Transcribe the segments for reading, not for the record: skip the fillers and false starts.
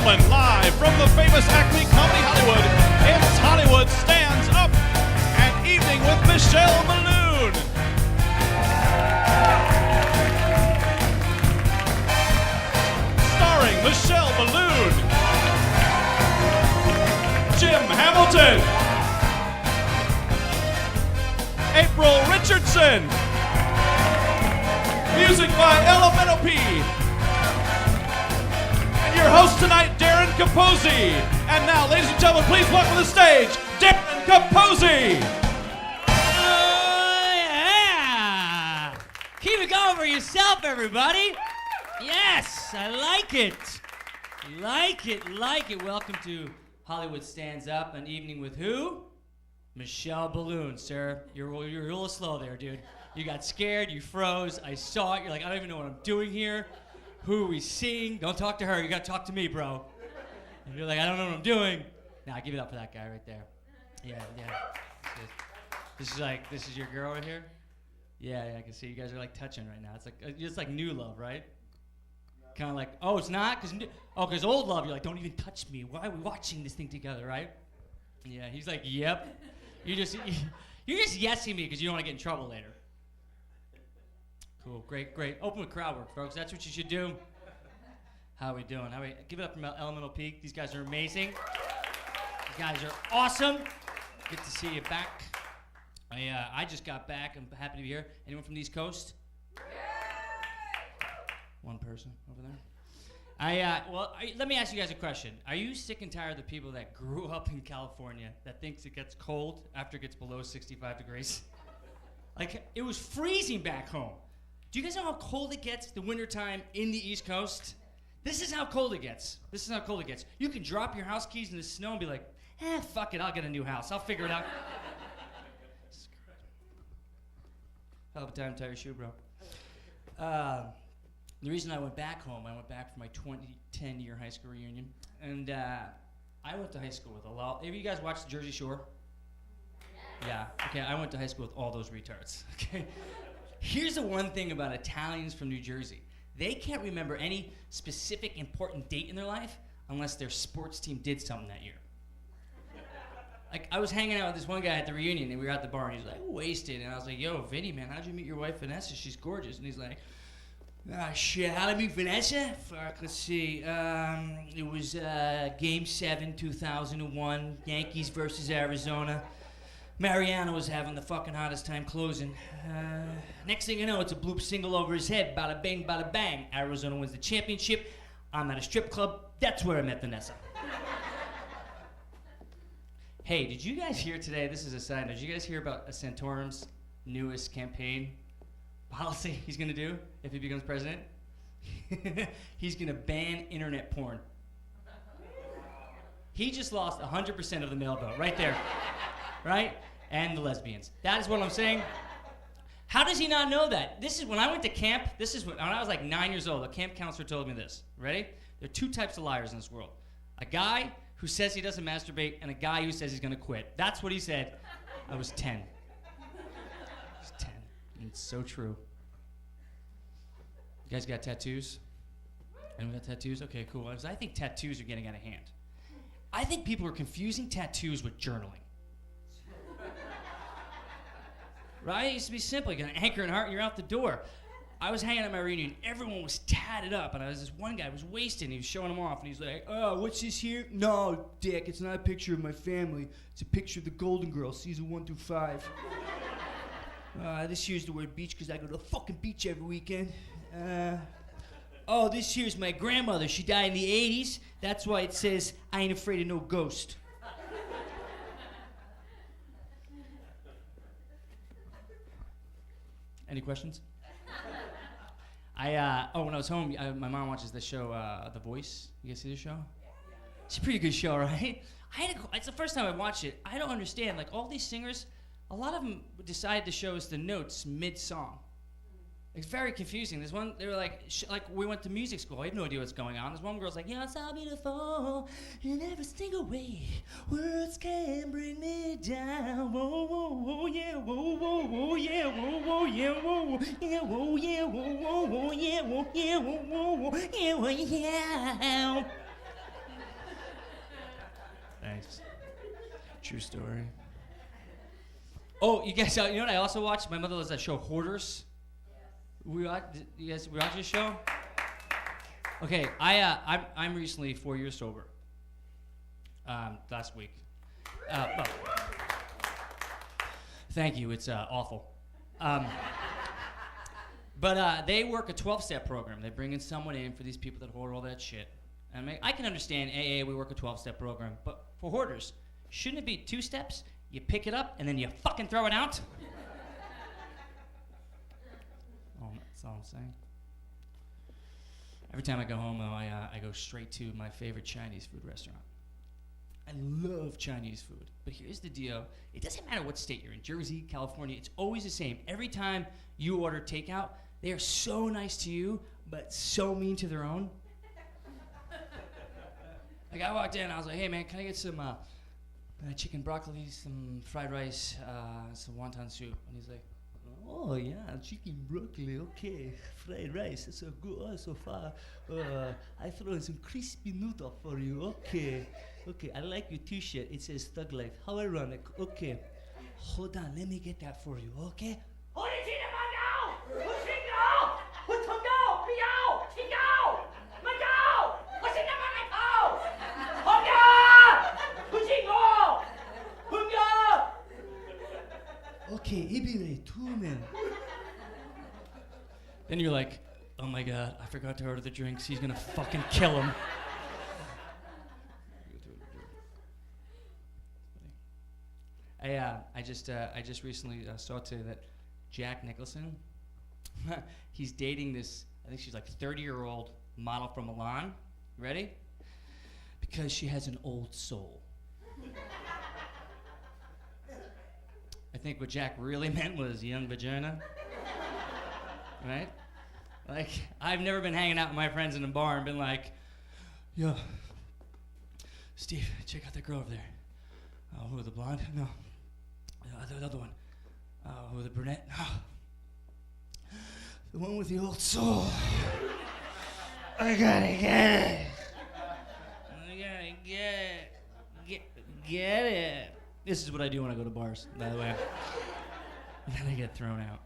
gentlemen, live from the famous ACME Comedy Hollywood, it's Hollywood Stands Up, an evening with Michelle Biloon. Starring Michelle Biloon, Jim Hamilton, April Richardson, music by Elemental P. And your host tonight, Darren CAPOZZI. And now, ladies and gentlemen, please welcome to the stage, Darren CAPOZZI. Yeah! Keep it going for yourself, everybody. Yes, I like it. Like it. Welcome to Hollywood Stands Up, an evening with who? Michelle Biloon, sir. You're a little slow there, dude. You got scared, you froze, I saw it, you're like, I don't even know what I'm doing here. Who are we seeing? Don't talk to her, you gotta talk to me, bro. And you're like, I don't know what I'm doing. Nah, give it up for that guy right there. Yeah. This is your girl right here? Yeah, I can see you guys are like touching right now. It's like new love, right? Kind of like, oh, it's not? Because old love, you're like, don't even touch me. Why are we watching this thing together, right? Yeah, he's like, yep. You're just yesing me because you don't want to get in trouble later. Cool, great. Open with crowd work, folks. That's what you should do. How are we doing? Give it up from Elemental Peak. These guys are amazing. These guys are awesome. Good to see you back. I just got back. I'm happy to be here. Anyone from the East Coast? One person over there. Let me ask you guys a question. Are you sick and tired of the people that grew up in California that thinks it gets cold after it gets below 65 degrees? Like, it was freezing back home. Do you guys know how cold it gets the wintertime in the East Coast? This is how cold it gets. You can drop your house keys in the snow and be like, fuck it, I'll get a new house. I'll figure it out. Hell of a time to tie your shoe, bro. The reason I went back home, I went back for my 10-year high school reunion. And I went to high school with a lot. Have you guys watched Jersey Shore? Yeah. Okay, I went to high school with all those retards. Okay. Here's the one thing about Italians from New Jersey. They can't remember any specific important date in their life unless their sports team did something that year. Like, I was hanging out with this one guy at the reunion, and we were at the bar, and he was like, wasted. And I was like, yo, Vinny, man, how'd you meet your wife, Vanessa? She's gorgeous. And he's like, shit, how did I meet Vanessa? Fuck, let's see. It was Game 7, 2001, Yankees versus Arizona. Mariano was having the fucking hottest time closing. Next thing you know, it's a bloop single over his head. Bada bing, bada bang. Arizona wins the championship. I'm at a strip club. That's where I met Vanessa. Hey, did you guys hear today, this is a side note, did you guys hear about Santorum's newest campaign policy he's going to do if he becomes president? He's going to ban internet porn. He just lost 100% of the male vote right there. Right? And the lesbians. That is what I'm saying. How does he not know that? This is when I went to camp, when I was like 9 years old, a camp counselor told me this. Ready? There are two types of liars in this world. A guy who says he doesn't masturbate and a guy who says he's going to quit. That's what he said. I was 10. I was 10. And it's so true. You guys got tattoos? Anyone got tattoos? Okay, cool. I think tattoos are getting out of hand. I think people are confusing tattoos with journaling. Right? It used to be simple. You got an anchor and heart and you're out the door. I was hanging at my reunion. Everyone was tatted up. And this one guy was wasted and he was showing them off. And he's like, oh, what's this here? No, dick, it's not a picture of my family. It's a picture of the Golden Girls, season 1 through 5. This here's the word beach because I go to the fucking beach every weekend. This here's my grandmother. She died in the 80s. That's why it says, I ain't afraid of no ghost. Any questions? When I was home, my mom watches the show, The Voice. You guys see the show? It's a pretty good show, right? It's the first time I watched it. I don't understand. Like, all these singers, a lot of them decided to show us the notes mid-song. It's very confusing. There's one, they were like we went to music school. I have no idea what's going on. There's one girl's like, you're so beautiful in every single way. Words can bring me down. Whoa, whoa, whoa, yeah, whoa, whoa, whoa, yeah, whoa, whoa, yeah, whoa, yeah, whoa, yeah, whoa, whoa, whoa, yeah, whoa, yeah, whoa, whoa, yeah, whoa, yeah. Nice. True story. Oh, you guys, you know what I also watched? My mother loves that show, Hoarders. You guys watch this show? Okay, I'm recently 4 years sober. Last week. Well, thank you. It's awful. But they work a 12-step program. They bring in someone in for these people that hoard all that shit. And I can understand AA, we work a 12-step program, but for hoarders, shouldn't it be 2 steps? You pick it up and then you fucking throw it out? Oh, that's all I'm saying. Every time I go home, though, I go straight to my favorite Chinese food restaurant. I love Chinese food, but here's the deal. It doesn't matter what state you're in, Jersey, California, it's always the same. Every time you order takeout, they are so nice to you, but so mean to their own. Like, I walked in, I was like, hey, man, can I get some chicken broccoli, some fried rice, some wonton soup? And he's like, oh, yeah, chicken broccoli, okay. Fried rice, that's so good. Oh, so far. I throw in some crispy noodle for you, okay. Okay, I like your t-shirt. It says Thug Life. How ironic. Okay. Hold on, let me get that for you, okay? Okay, Ibire, 2 men. Then you're like, oh my god, I forgot to order the drinks. He's gonna fucking kill him. I just recently saw today that Jack Nicholson, he's dating this, I think she's like 30-year-old model from Milan. You ready? Because she has an old soul. I think what Jack really meant was young vagina. Right? Like, I've never been hanging out with my friends in a bar and been like, yo, Steve, check out that girl over there. Who, the blonde? No. The other one. Who, the brunette? No. The one with the old soul. I gotta get it. I gotta get it. This is what I do when I go to bars, by the way. And then I get thrown out.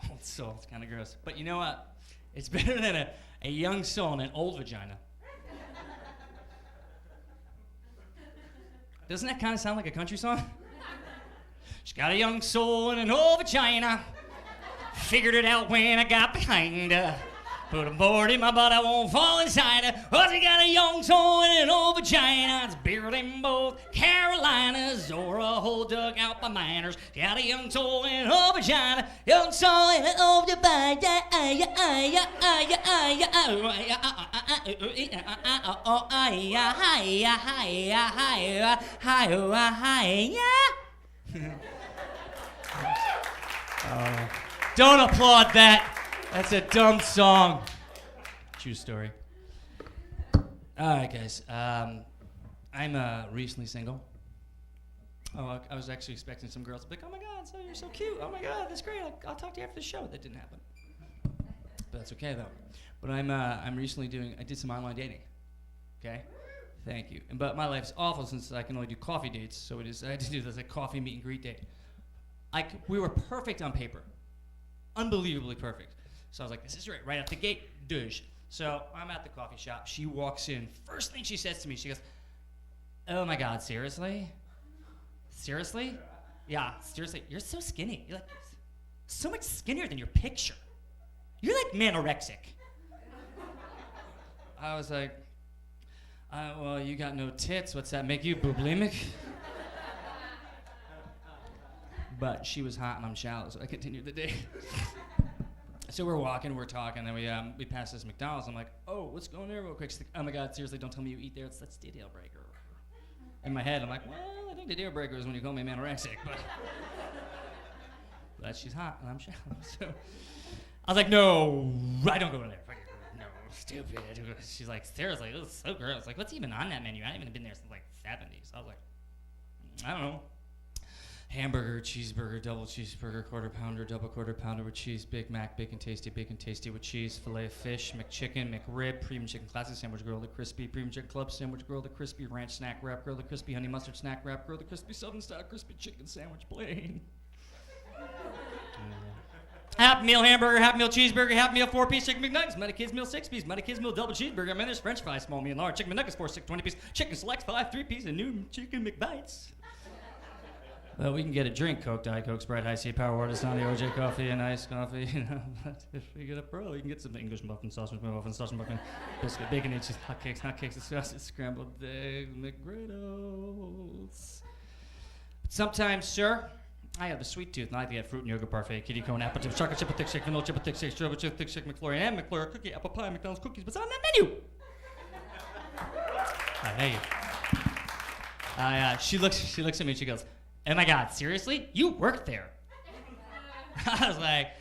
Old soul, it's kind of gross. But you know what? It's better than a young soul and an old vagina. Doesn't that kind of sound like a country song? She's got a young soul and an old vagina. Figured it out when I got behind her. Put a board in my butt, I won't fall inside her. Oh, she got a young soul and an old vagina. It's bigger than both Carolinas or a hole dug out by miners. Got a young soul and an old vagina. Young soul and an old vagina. Don't applaud that. That's a dumb song. True story. All right, guys. I'm recently single. Oh, I was actually expecting some girls to be like, oh my God, so you're so cute. Oh my God, that's great. I'll talk to you after the show. That didn't happen. But that's okay, though. But I'm recently I did some online dating. Okay? Thank you. But my life's awful since I can only do coffee dates. So I had to do this coffee meet and greet date. We were perfect on paper. Unbelievably perfect. So I was like, this is right out the gate, douche. So I'm at the coffee shop. She walks in. First thing she says to me, she goes, oh my God, seriously? Seriously? Yeah, seriously. You're so skinny. You're like so much skinnier than your picture. You're like manorexic. I was like, well, you got no tits. What's that make you, bublemic? But she was hot and I'm shallow, so I continued the date. So we're walking, we're talking, then we pass this McDonald's. I'm like, oh, let's go in there real quick. She's like, oh my God, seriously, don't tell me you eat there. That's the deal breaker. In my head, I'm like, well, I think the deal breaker is when you call me manorexic, but she's hot and I'm shallow. So I was like, no, I don't go in there. No, stupid. She's like, seriously, this is so gross. Like, what's even on that menu? I haven't even been there since like 70s. I was like, I don't know. Hamburger, cheeseburger, double cheeseburger, quarter pounder, double quarter pounder with cheese, Big Mac, bacon tasty with cheese, filet of fish, McChicken, McRib, premium chicken classic sandwich, grilled at crispy, premium chicken club sandwich, grilled at crispy, ranch snack wrap, grilled at crispy, honey mustard snack wrap, grilled at crispy, southern style crispy chicken sandwich, plain. Half meal hamburger, half meal cheeseburger, half meal 4-piece chicken McNuggets, Meta Kids meal 6-piece, Meta Kids meal double cheeseburger, I mean there's french fries, small meal large, chicken McNuggets 4, 6, 20-piece, chicken selects 5, 3-piece, and new chicken McBites. Well, we can get a drink, Coke, Diet Coke, Sprite, High C, Power Water, Sonny, OJ coffee, and iced coffee, you know. But if we get up early, we can get some English muffin, sausage muffin, biscuit, bacon, egg, cheese, hotcakes, sausage, scrambled eggs, McGriddles. Sometimes, sir, I have a sweet tooth, and I like to get fruit and yogurt parfait, kitty cone, apple chip, chocolate chip, a thick shake, vanilla chip, a thick shake, strawberry chip, thick shake, McFlurry, and McFlurry cookie, apple pie, McDonald's cookies. What's on that menu? Hey. She looks at me and she goes, "Oh my God, seriously? You work there?" I was like,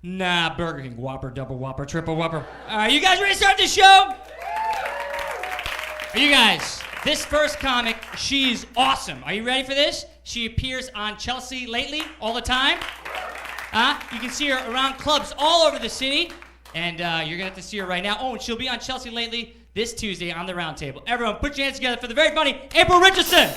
"Nah, Burger King, Whopper, Double Whopper, Triple Whopper." All right, you guys ready to start the show? Are you guys? This first comic, she's awesome. Are you ready for this? She appears on Chelsea Lately all the time. You can see her around clubs all over the city, and you're gonna have to see her right now. Oh, and she'll be on Chelsea Lately this Tuesday on the Round Table. Everyone, put your hands together for the very funny April Richardson.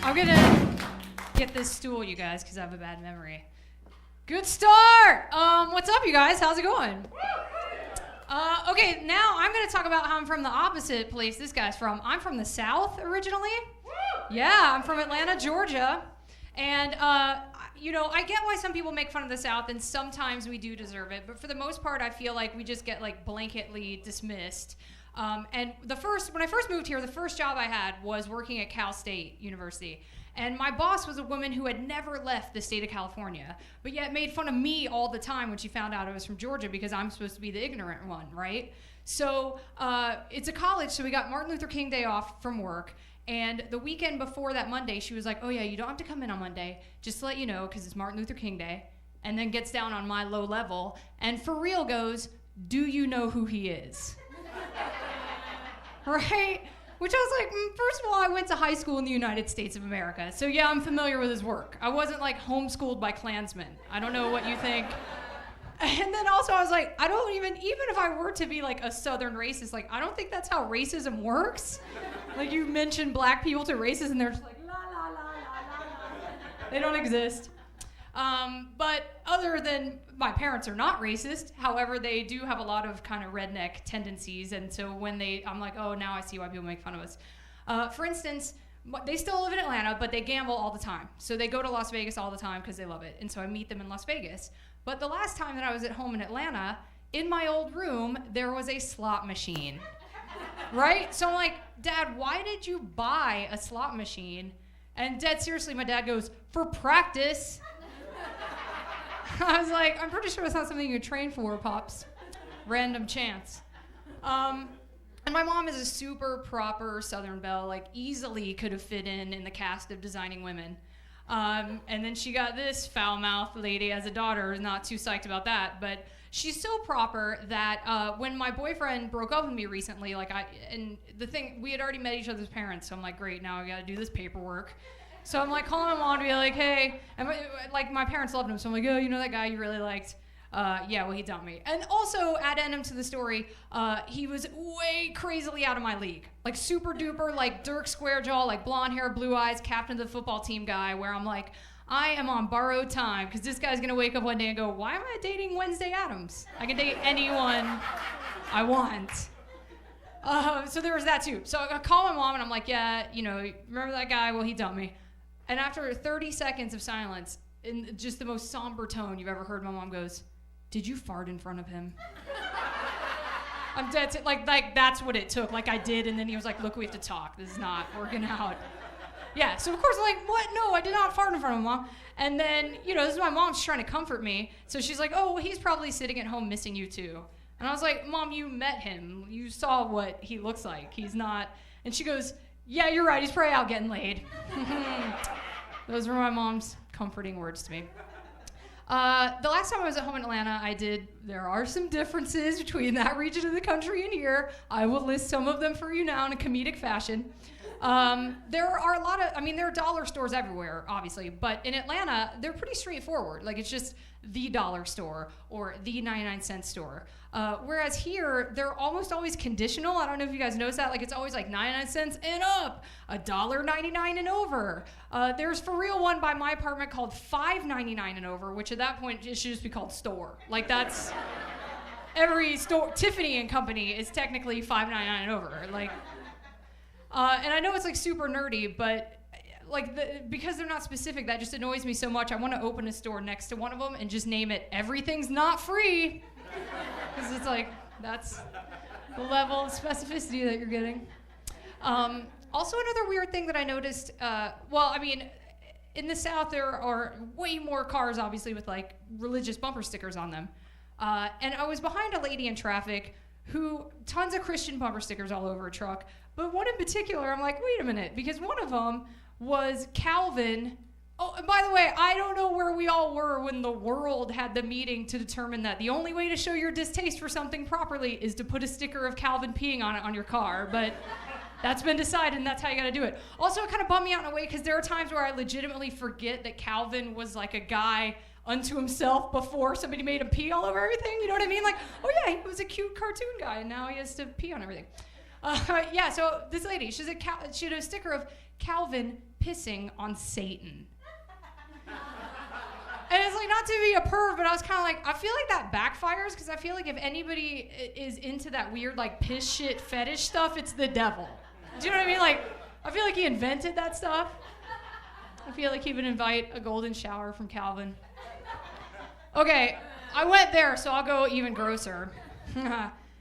I'm gonna get this stool, you guys, because I have a bad memory. Good start! What's up, you guys? How's it going? Okay, now I'm gonna talk about how I'm from the opposite place this guy's from. I'm from the South originally. Yeah, I'm from Atlanta, Georgia. And, you know, I get why some people make fun of the South, and sometimes we do deserve it. But for the most part, I feel like we just get, like, blanketly dismissed. And when I first moved here, the first job I had was working at Cal State University. And my boss was a woman who had never left the state of California, but yet made fun of me all the time when she found out I was from Georgia because I'm supposed to be the ignorant one, right? So it's a college, so we got Martin Luther King Day off from work. And the weekend before that Monday, she was like, "Oh yeah, you don't have to come in on Monday, just to let you know, because it's Martin Luther King Day." And then gets down on my low level and for real goes, "Do you know who he is?" Right? Which I was like, first of all, I went to high school in the United States of America. So yeah, I'm familiar with his work. I wasn't like homeschooled by Klansmen. I don't know what you think. And then also I was like, I don't even if I were to be like a Southern racist, like I don't think that's how racism works. Like you mention black people to racists and they're just like, la, la, la, la, la, la. They don't exist. But other than my parents are not racist, however, they do have a lot of kind of redneck tendencies, and so when I'm like, oh, now I see why people make fun of us. For instance, they still live in Atlanta, but they gamble all the time. So they go to Las Vegas all the time because they love it, and so I meet them in Las Vegas. But the last time that I was at home in Atlanta, in my old room, there was a slot machine, right? So I'm like, "Dad, why did you buy a slot machine?" And dead seriously, my dad goes, "For practice." I was like, "I'm pretty sure it's not something you train for, Pops. Random chance." And my mom is a super proper Southern belle, like easily could have fit in the cast of Designing Women. And then she got this foul-mouthed lady as a daughter, not too psyched about that, but she's so proper that when my boyfriend broke up with me recently, we had already met each other's parents, so I'm like, great, now I gotta do this paperwork. So I'm like calling my mom to be like, "Hey," and my parents loved him, so I'm like, "Oh, you know that guy you really liked?" Yeah, well, he dumped me. And also, addendum to the story, he was way crazily out of my league. Like super duper, like Dirk Squarejaw, like blonde hair, blue eyes, captain of the football team guy, where I'm like, I am on borrowed time, because this guy's gonna wake up one day and go, "Why am I dating Wednesday Addams? I can date anyone I want." So there was that too. So I call my mom and I'm like, "Yeah, you know, remember that guy? Well, he dumped me." And after 30 seconds of silence, in just the most somber tone you've ever heard, my mom goes, "Did you fart in front of him?" I'm dead. Like that's what it took. Like I did, and then he was like, "Look, we have to talk. This is not working out." Yeah, so of course I'm like, "What? No, I did not fart in front of him, Mom." And then, you know, this is my mom. She's trying to comfort me. So she's like, "Oh, well, he's probably sitting at home missing you too." And I was like, "Mom, you met him. You saw what he looks like. He's not." And she goes, "Yeah, you're right. He's probably out getting laid." Those were my mom's comforting words to me. The last time I was at home in Atlanta, there are some differences between that region of the country and here. I will list some of them for you now in a comedic fashion. There are dollar stores everywhere, obviously, but in Atlanta, they're pretty straightforward. Like, it's just the dollar store or the 99-cent store. Whereas here, they're almost always conditional. I don't know if you guys noticed that. Like, it's always like 99 cents and up, $1.99 and over. There's for real one by my apartment called $5.99 and over, which at that point, it should just be called store. Like, that's every store. Tiffany and Company is technically $5.99 and over. Like, and I know it's like super nerdy, but like because they're not specific, that just annoys me so much. I want to open a store next to one of them and just name it "Everything's Not Free," because it's like that's the level of specificity that you're getting. Also, another weird thing that I noticed. In the South there are way more cars, obviously, with like religious bumper stickers on them, and I was behind a lady in traffic who tons of Christian bumper stickers all over her truck. But one in particular, I'm like, wait a minute, because one of them was Calvin. Oh, and by the way, I don't know where we all were when the world had the meeting to determine that the only way to show your distaste for something properly is to put a sticker of Calvin peeing on it on your car, but that's been decided and that's how you gotta do it. Also, it kind of bummed me out in a way because there are times where I legitimately forget that Calvin was like a guy unto himself before somebody made him pee all over everything, you know what I mean? Like, oh yeah, he was a cute cartoon guy and now he has to pee on everything. So this lady, she had a sticker of Calvin pissing on Satan. And it's like, not to be a perv, but I was kind of like, I feel like that backfires because I feel like if anybody is into that weird like piss shit fetish stuff, it's the devil. Do you know what I mean? Like, I feel like he invented that stuff. I feel like he would invite a golden shower from Calvin. Okay, I went there, so I'll go even grosser.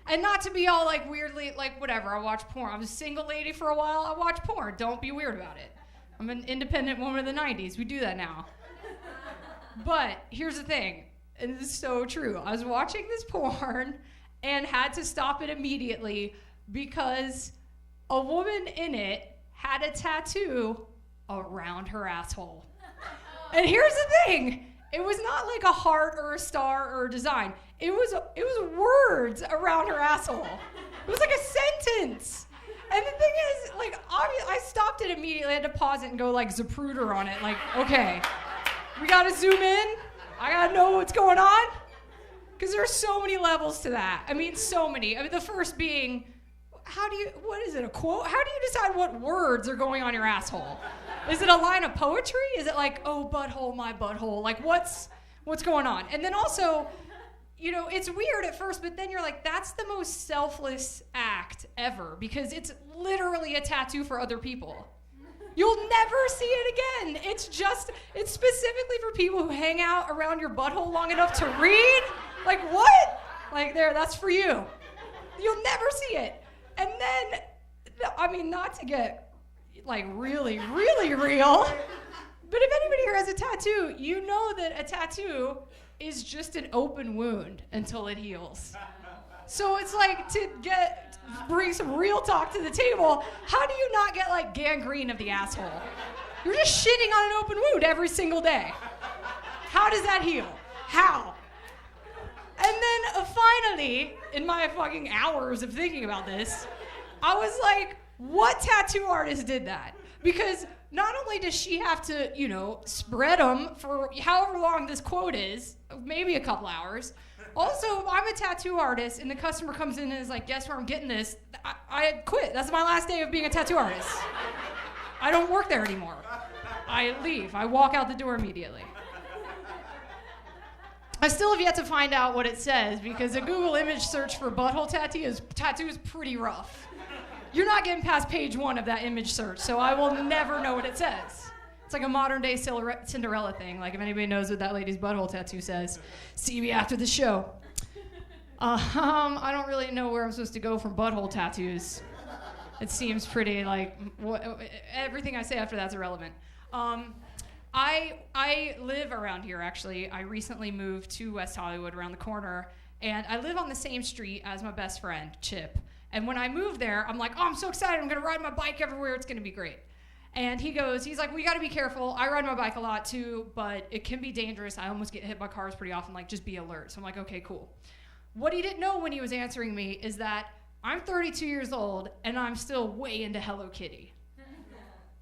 And not to be all like weirdly, like whatever, I watch porn. I was a single lady for a while, I watch porn. Don't be weird about it. I'm an independent woman of the 90s. We do that now. But here's the thing, and this is so true. I was watching this porn and had to stop it immediately because a woman in it had a tattoo around her asshole. And here's the thing. It was not like a heart or a star or a design. It was words around her asshole. It was like a sentence. And the thing is, like, I stopped it immediately. I had to pause it and go like Zapruder on it. Like, okay, we gotta zoom in. I gotta know what's going on. Because there's so many levels to that. I mean, so many. I mean, the first being, what is it, a quote? How do you decide what words are going on your asshole? Is it a line of poetry? Is it like, oh, butthole, my butthole? Like, what's going on? And then also, you know, it's weird at first, but then you're like, that's the most selfless act ever because it's literally a tattoo for other people. You'll never see it again. It's specifically for people who hang out around your butthole long enough to read. Like, what? Like, there, that's for you. You'll never see it. And then, I mean, not to get like really, really real, but if anybody here has a tattoo, you know that a tattoo is just an open wound until it heals. So it's like bring some real talk to the table. How do you not get like gangrene of the asshole? You're just shitting on an open wound every single day. How does that heal? How? And then finally, in my fucking hours of thinking about this, I was like, what tattoo artist did that? Because not only does she have to, you know, spread them for however long this quote is, maybe a couple hours. Also, if I'm a tattoo artist and the customer comes in and is like, guess where I'm getting this? I quit. That's my last day of being a tattoo artist. I don't work there anymore. I leave. I walk out the door immediately. I still have yet to find out what it says because a Google image search for butthole tattoo is pretty rough. You're not getting past page 1 of that image search, so I will never know what it says. It's like a modern day Cinderella thing. Like if anybody knows what that lady's butthole tattoo says, see me after the show. I don't really know where I'm supposed to go from butthole tattoos. It seems pretty like everything I say after that's irrelevant. I live around here actually. I recently moved to West Hollywood around the corner, and I live on the same street as my best friend, Chip. And when I moved there, I'm like, oh, I'm so excited. I'm going to ride my bike everywhere. It's going to be great. And he's like, we got to be careful. I ride my bike a lot too, but it can be dangerous. I almost get hit by cars pretty often. Like, just be alert. So I'm like, okay, cool. What he didn't know when he was answering me is that I'm 32 years old and I'm still way into Hello Kitty.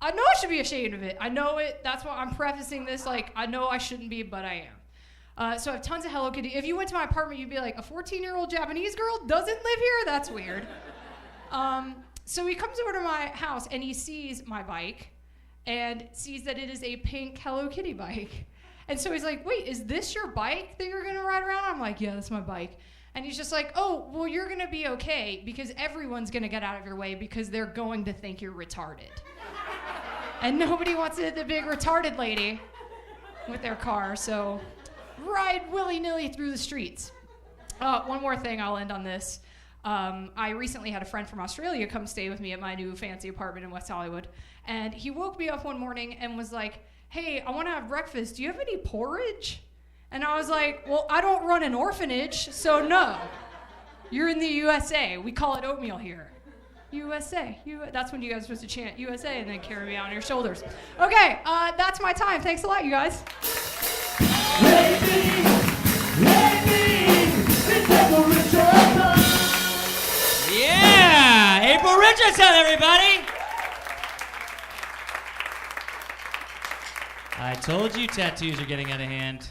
I know I should be ashamed of it. I know it. That's why I'm prefacing this. Like, I know I shouldn't be, but I am. So I have tons of Hello Kitty. If you went to my apartment, you'd be like, a 14-year-old Japanese girl doesn't live here? That's weird. So he comes over to my house and he sees my bike and sees that it is a pink Hello Kitty bike. And so he's like, wait, is this your bike that you're gonna ride around? I'm like, yeah, that's my bike. And he's just like, oh, well, you're gonna be okay because everyone's gonna get out of your way because they're going to think you're retarded. And nobody wants to hit the big retarded lady with their car, so ride willy-nilly through the streets. One more thing, I'll end on this. I recently had a friend from Australia come stay with me at my new fancy apartment in West Hollywood. And he woke me up one morning and was like, hey, I want to have breakfast. Do you have any porridge? And I was like, well, I don't run an orphanage, so no. You're in the USA. We call it oatmeal here. USA. That's when you guys are supposed to chant USA and then carry me out on your shoulders. Okay, that's my time. Thanks a lot, you guys. Yeah! April Richardson, everybody! I told you tattoos are getting out of hand.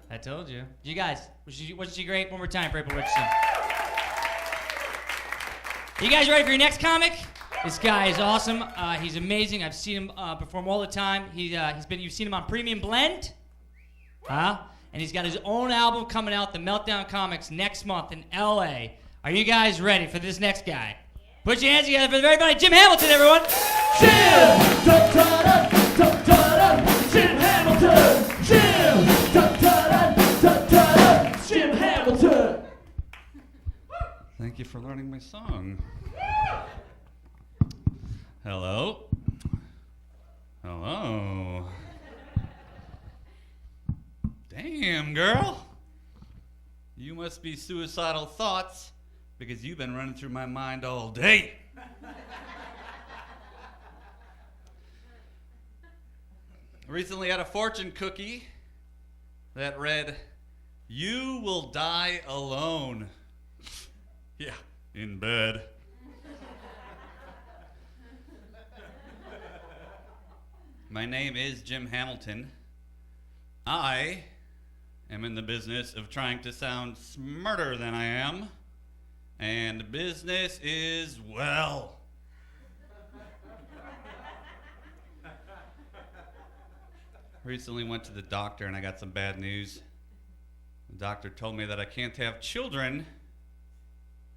I told you. You guys, wasn't she great? One more time for April Richardson. You guys ready for your next comic? This guy is awesome. He's amazing. I've seen him perform all the time. You've seen him on Premium Blend. And he's got his own album coming out, The Meltdown Comics, next month in LA. Are you guys ready for this next guy? Put your hands together for the very funny Jim Hamilton, everyone. Jim! Jim Hamilton! Jim! Jim Hamilton! Thank you for learning my song. Hello? Hello? Damn, girl. You must be suicidal thoughts because you've been running through my mind all day. Recently had a fortune cookie that read, "You will die alone." Yeah, in bed. My name is Jim Hamilton. I am in the business of trying to sound smarter than I am, and business is well. Recently went to the doctor and I got some bad news. The doctor told me that I can't have children,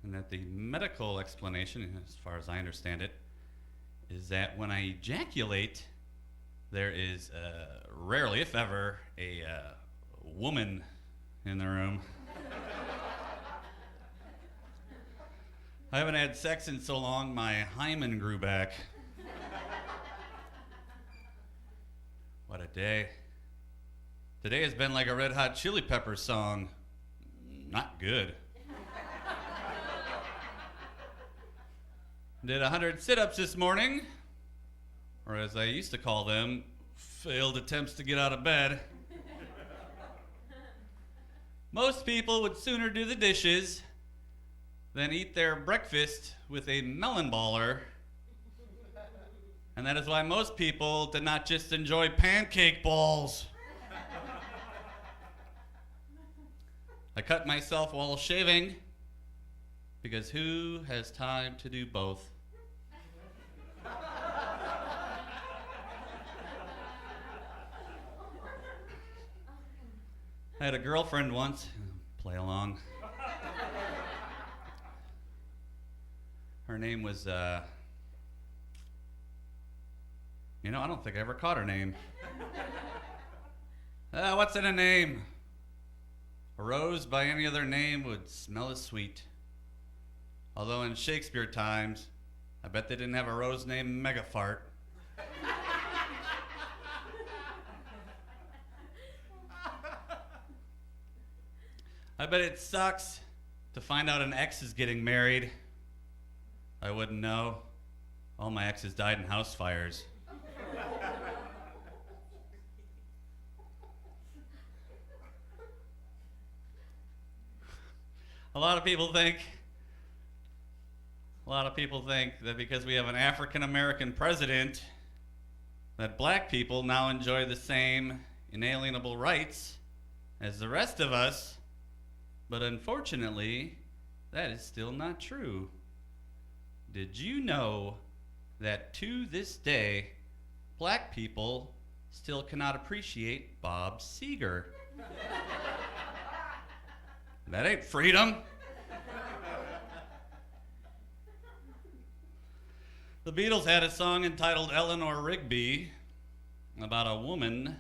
and that the medical explanation, as far as I understand it, is that when I ejaculate, there is rarely, if ever, a woman in the room. I haven't had sex in so long, my hymen grew back. What a day. Today has been like a Red Hot Chili Peppers song. Not good. Did 100 sit-ups this morning, or as I used to call them, failed attempts to get out of bed. Most people would sooner do the dishes than eat their breakfast with a melon baller. And that is why most people did not just enjoy pancake balls. I cut myself while shaving because who has time to do both? I had a girlfriend once. Play along. Her name was, I don't think I ever caught her name. What's in a name? A rose by any other name would smell as sweet. Although in Shakespeare times, I bet they didn't have a rose named Megafart. I bet it sucks to find out an ex is getting married. I wouldn't know. All my exes died in house fires. A lot of people think that because we have an African American president, that black people now enjoy the same inalienable rights as the rest of us, but unfortunately, that is still not true. Did you know that to this day, black people still cannot appreciate Bob Seger? That ain't freedom. The Beatles had a song entitled Eleanor Rigby about a woman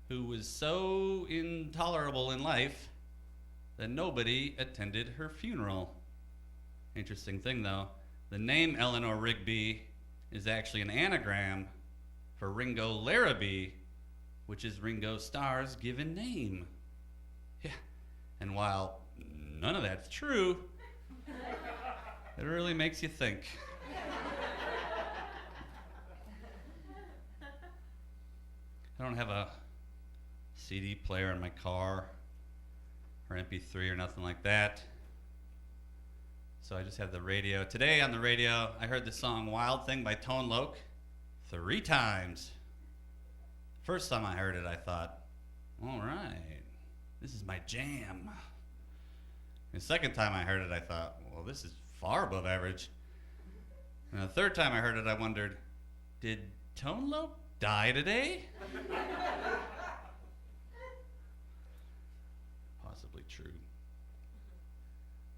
who was so intolerable in life that nobody attended her funeral. Interesting thing though, the name Eleanor Rigby is actually an anagram for Ringo Larrabee, which is Ringo Starr's given name. Yeah, and while none of that's true, it really makes you think. I don't have a CD player in my car or MP3 or nothing like that. So I just have the radio. Today on the radio, I heard the song Wild Thing by Tone Loc 3 times. First time I heard it, I thought, all right, this is my jam. The second time I heard it, I thought, well, this is far above average. And the third time I heard it, I wondered, did Tone Loc die today? Possibly true.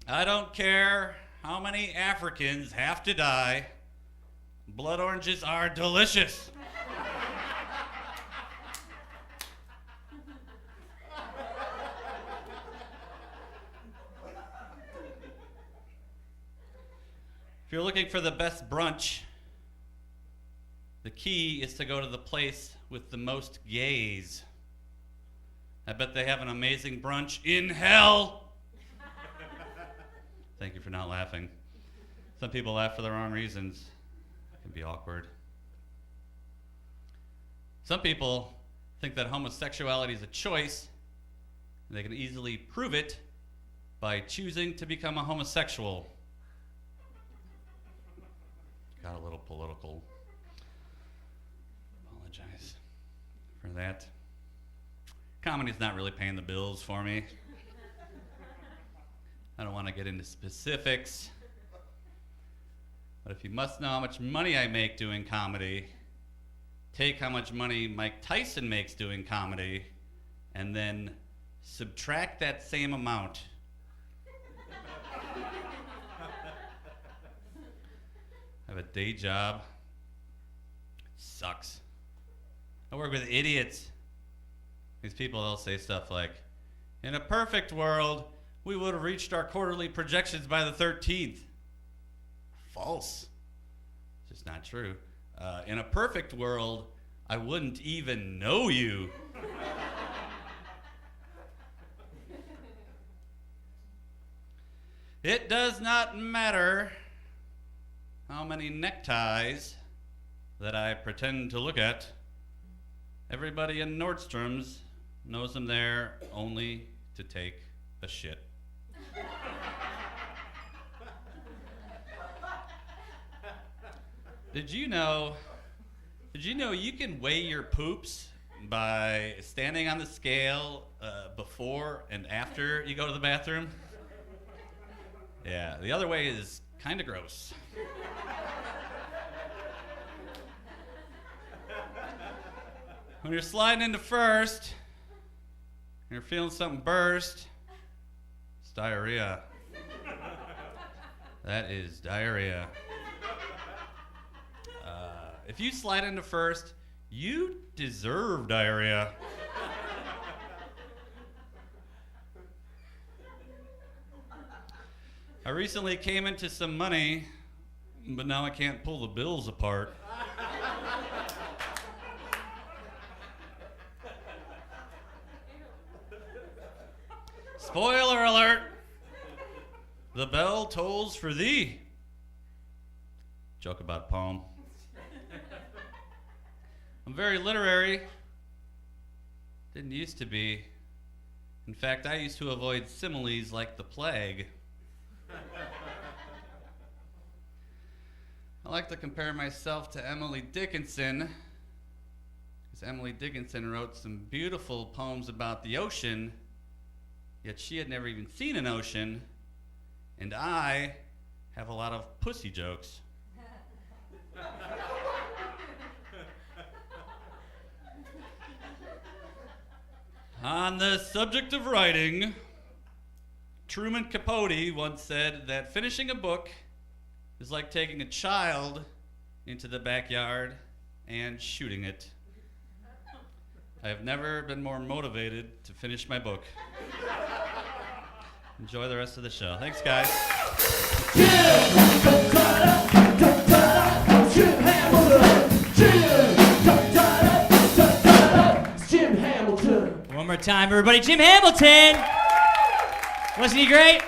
I don't care how many Africans have to die. Blood oranges are delicious. If you're looking for the best brunch, the key is to go to the place with the most gays. I bet they have an amazing brunch in hell. Thank you for not laughing. Some people laugh for the wrong reasons. It can be awkward. Some people think that homosexuality is a choice, and they can easily prove it by choosing to become a homosexual. Got a little political. Apologize for that. Comedy's not really paying the bills for me. I don't want to get into specifics, but if you must know how much money I make doing comedy, take how much money Mike Tyson makes doing comedy, and then subtract that same amount. I have a day job. It sucks. I work with idiots. These people, they'll say stuff like, in a perfect world, we would have reached our quarterly projections by the 13th. False. It's just not true. In a perfect world, I wouldn't even know you. It does not matter how many neckties that I pretend to look at. Everybody in Nordstrom's knows I'm there only to take a shit. Did you know you can weigh your poops by standing on the scale before and after you go to the bathroom? Yeah, the other way is kind of gross. When you're sliding into first, and you're feeling something burst, it's diarrhea. That is diarrhea. If you slide into first, you deserve diarrhea. I recently came into some money, but now I can't pull the bills apart. Spoiler alert! The bell tolls for thee. Joke about a poem. I'm very literary. Didn't used to be. In fact, I used to avoid similes like the plague. I like to compare myself to Emily Dickinson, because Emily Dickinson wrote some beautiful poems about the ocean, yet she had never even seen an ocean, and I have a lot of pussy jokes. On the subject of writing, Truman Capote once said that finishing a book is like taking a child into the backyard and shooting it. I have never been more motivated to finish my book. Enjoy the rest of the show. Thanks, guys. Jim Hamilton. One more time, everybody. Jim Hamilton. Wasn't he great?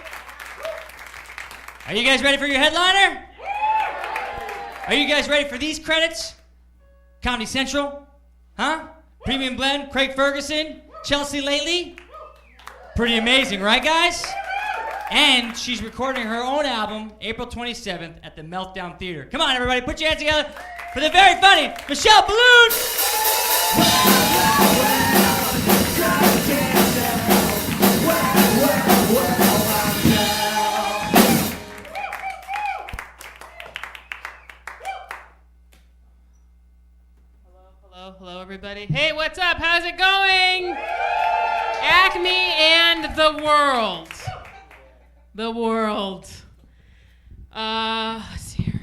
Are you guys ready for your headliner? Are you guys ready for these credits? Comedy Central? Huh? Premium Blend, Craig Ferguson, Chelsea Lately? Pretty amazing, right, guys? And she's recording her own album April 27th at the Meltdown Theater. Come on, everybody, put your hands together for the very funny Michelle Biloon! Hello, everybody. Hey, what's up? How's it going? Acme and the world. The world. Let's see here.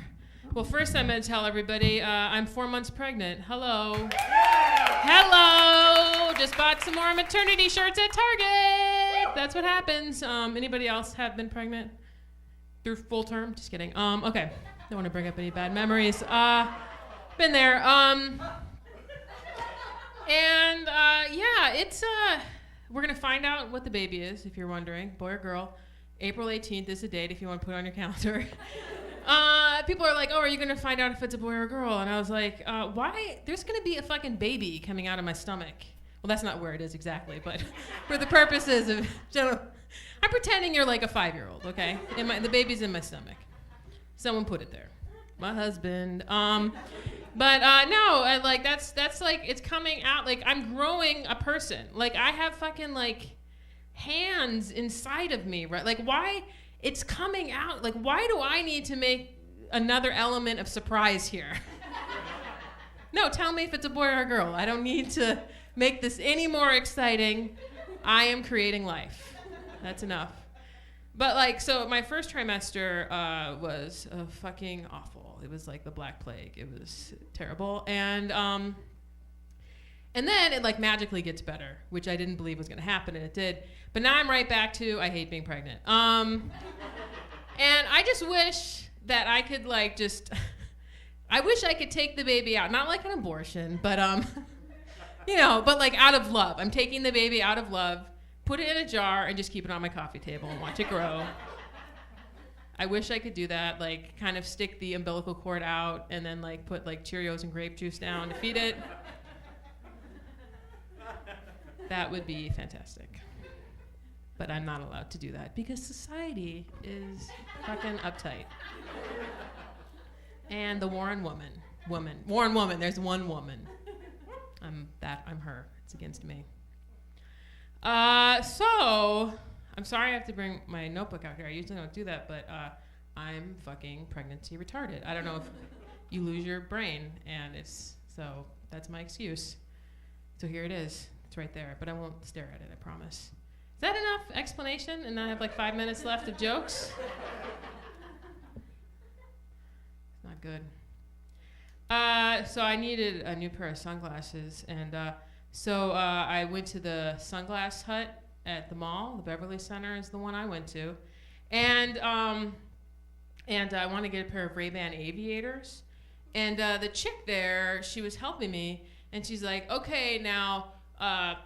Well, first I'm going to tell everybody I'm 4 months pregnant. Hello. Hello. Just bought some more maternity shirts at Target. That's what happens. Anybody else have been pregnant through full term? Just kidding. Okay. Don't want to bring up any bad memories. Been there. Yeah, it's, we're going to find out what the baby is, if you're wondering, boy or girl. April 18th is the date if you want to put it on your calendar. People are like, oh, are you going to find out if it's a boy or a girl? And I was like, why? There's going to be a fucking baby coming out of my stomach. Well, that's not where it is exactly, but for the purposes of general, I'm pretending you're like a 5-year-old, okay? The baby's in my stomach. Someone put it there. My husband. But no, like that's like it's coming out. Like I'm growing a person. Like I have fucking like hands inside of me, right? Like why it's coming out? Like why do I need to make another element of surprise here? No, tell me if it's a boy or a girl. I don't need to make this any more exciting. I am creating life. That's enough. But like, so my first trimester was fucking awful. It was like the Black Plague. It was terrible. And then it like magically gets better, which I didn't believe was going to happen, and it did. But now I'm right back to I hate being pregnant. And I just wish that I could like just, I wish I could take the baby out. Not like an abortion, but you know, but like out of love. I'm taking the baby out of love, put it in a jar, and just keep it on my coffee table and watch it grow. I wish I could do that, like kind of stick the umbilical cord out and then like put like Cheerios and grape juice down to feed it. That would be fantastic. But I'm not allowed to do that because society is fucking uptight. And the Warren woman, there's one woman. I'm her. It's against me. So I'm sorry I have to bring my notebook out here. I usually don't do that, but I'm fucking pregnancy retarded. I don't know if you lose your brain, and so that's my excuse. So here it is. It's right there, but I won't stare at it, I promise. Is that enough explanation? And I have like 5 minutes left of jokes? It's not good. So I needed a new pair of sunglasses, and so I went to the Sunglass Hut at the mall. The Beverly Center is the one I went to, and I want to get a pair of Ray-Ban Aviators. And the chick there, she was helping me, and she's like, "Okay, now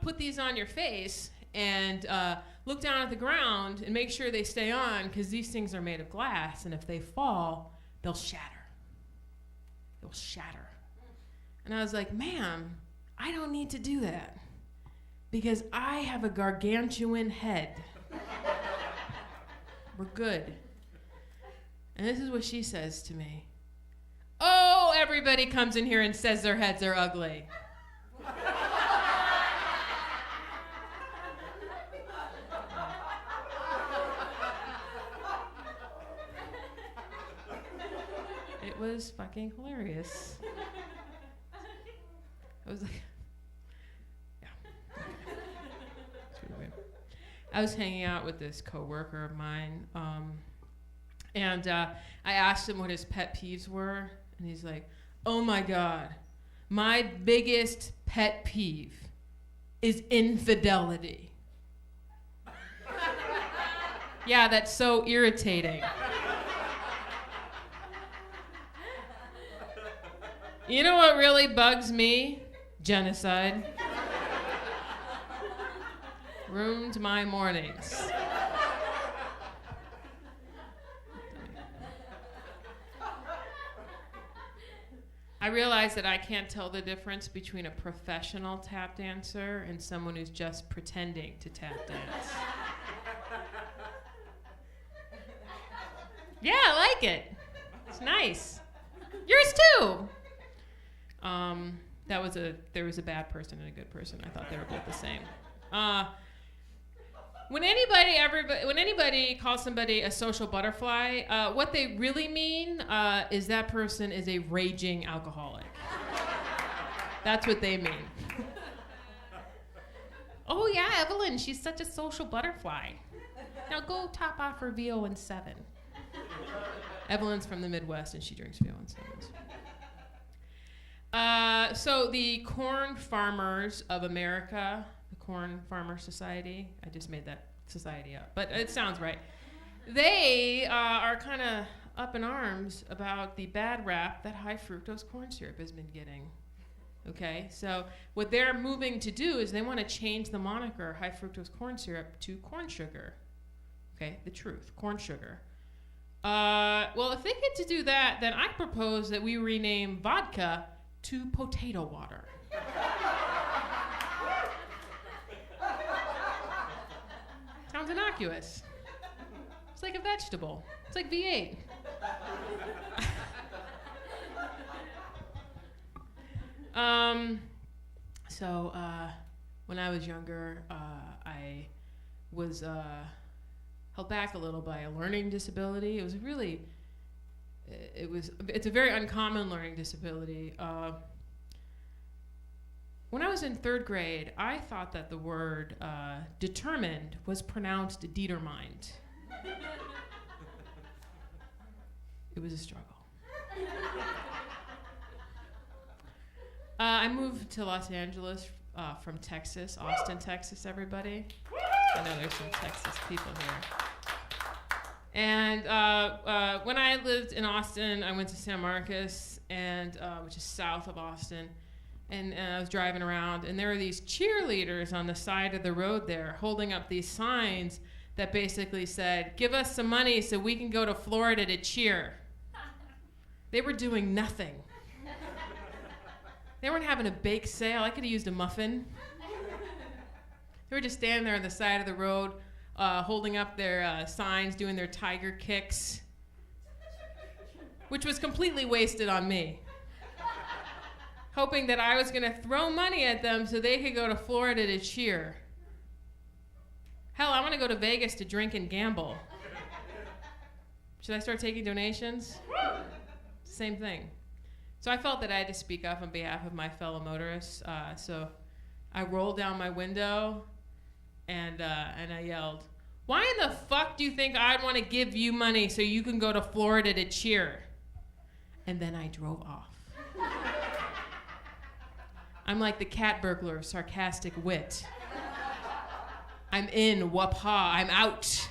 put these on your face and look down at the ground and make sure they stay on, because these things are made of glass, and if they fall, they'll shatter. They'll shatter." And I was like, "Ma'am, I don't need to do that, because I have a gargantuan head. We're good." And this is what she says to me. everybody comes in here and says their heads are ugly? It was fucking hilarious. I was like, yeah. It's really weird. I was hanging out with this coworker of mine, and I asked him what his pet peeves were, and he's like, "Oh my God, my biggest pet peeve is infidelity." Yeah, that's so irritating. You know what really bugs me? Genocide. Ruined my mornings. I realize that I can't tell the difference between a professional tap dancer and someone who's just pretending to tap dance. Yeah, I like it. It's nice. Yours too. There was a bad person and a good person. I thought they were both the same. When anybody calls somebody a social butterfly, what they really mean is that person is a raging alcoholic. That's what they mean. Oh yeah, Evelyn, she's such a social butterfly. Now go top off her VO17. Evelyn's from the Midwest and she drinks VO17s. So the Corn Farmers of America, the Corn Farmer Society, I just made that society up, but it sounds right. They are kind of up in arms about the bad rap that high fructose corn syrup has been getting. Okay, so what they're moving to do is they want to change the moniker high fructose corn syrup to corn sugar. Okay, the truth, corn sugar. Well, if they get to do that, then I propose that we rename vodka to potato water. Sounds innocuous. It's like a vegetable. It's like V8. When I was younger, I was held back a little by a learning disability. It's a very uncommon learning disability. When I was in 3rd grade, I thought that the word determined was pronounced determined. It was a struggle. I moved to Los Angeles from Texas, Austin, Texas, everybody. I know there's some Texas people here. And when I lived in Austin, I went to San Marcos, which is south of Austin, and I was driving around, and there were these cheerleaders on the side of the road there holding up these signs that basically said, "Give us some money so we can go to Florida to cheer." They were doing nothing. They weren't having a bake sale. I could have used a muffin. They were just standing there on the side of the road, holding up their signs, doing their tiger kicks, which was completely wasted on me. Hoping that I was going to throw money at them so they could go to Florida to cheer. Hell, I want to go to Vegas to drink and gamble. Should I start taking donations? Same thing. So I felt that I had to speak up on behalf of my fellow motorists. So I rolled down my window and I yelled, "Why in the fuck do you think I'd want to give you money so you can go to Florida to cheer?" And then I drove off. I'm like the cat burglar of sarcastic wit. I'm in, whoop-ha, I'm out.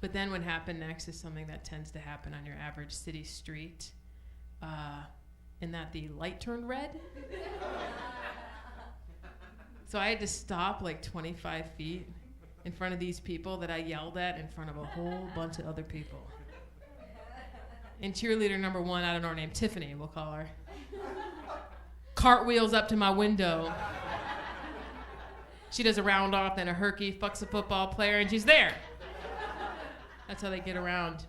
But then what happened next is something that tends to happen on your average city street, in that the light turned red. So I had to stop like 25 feet in front of these people that I yelled at in front of a whole bunch of other people. And cheerleader number 1, I don't know her name, Tiffany, we'll call her, cartwheels up to my window. She does a round off, then a herky, fucks a football player, and she's there. That's how they get around.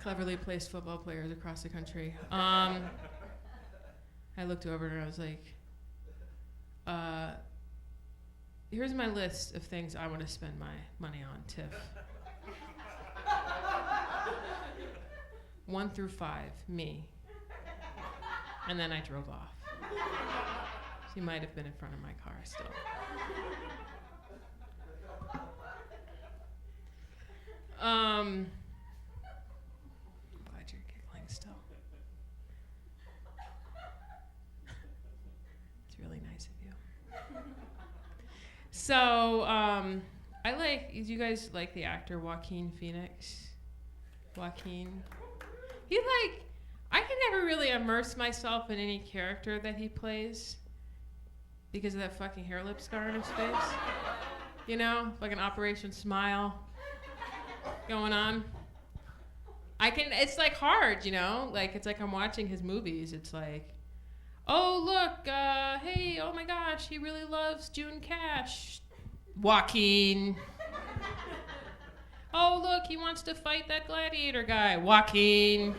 cleverly placed football players across the country. I looked over and I was like, here's my list of things I want to spend my money on, Tiff. 1 through 5, me. And then I drove off. She might have been in front of my car still. I'm glad you're giggling still. It's really nice of you. So, do you guys like the actor Joaquin Phoenix? Joaquin. I can never really immerse myself in any character that he plays because of that fucking hair lip scar on his face. You know, like an Operation Smile going on. It's like hard, you know? Like, it's like I'm watching his movies. It's like, oh, look, hey, oh my gosh, he really loves June Cash. Joaquin. Oh, look, he wants to fight that gladiator guy. Joaquin.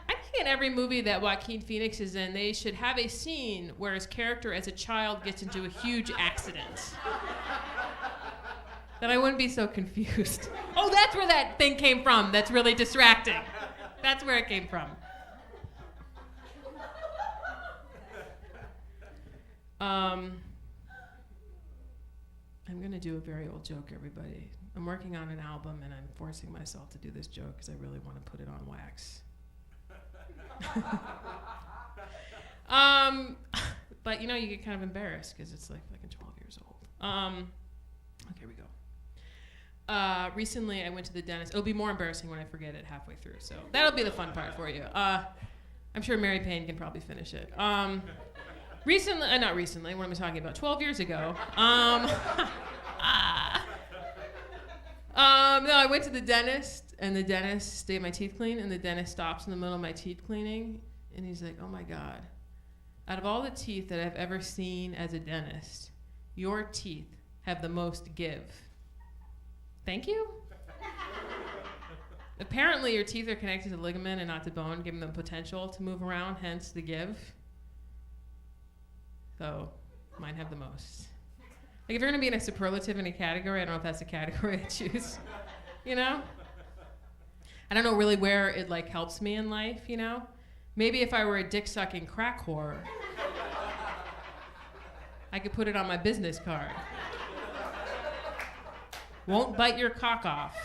I think in every movie that Joaquin Phoenix is in, they should have a scene where his character as a child gets into a huge accident. Then I wouldn't be so confused. Oh, that's where that thing came from. That's really distracting. That's where it came from. I'm going to do a very old joke, everybody. I'm working on an album, and I'm forcing myself to do this joke because I really want to put it on wax. But, you know, you get kind of embarrassed because it's like fucking 12 years old. Okay, here we go. Recently, I went to the dentist. It'll be more embarrassing when I forget it halfway through, so that'll be the fun part for you. I'm sure Mary Payne can probably finish it. Not recently, what am I talking about? 12 years ago. No, I went to the dentist, and the dentist stayed my teeth clean, and the dentist stops in the middle of my teeth cleaning, and he's like, oh my God, out of all the teeth that I've ever seen as a dentist, your teeth have the most give. Thank you? Apparently, your teeth are connected to ligament and not to bone, giving them potential to move around, hence the give. So, mine have the most. Like, if you're gonna be in a superlative in a category, I don't know if that's the category I choose. You know? I don't know really where it, like, helps me in life, you know? Maybe if I were a dick-sucking crack whore, I could put it on my business card. Won't bite your cock off.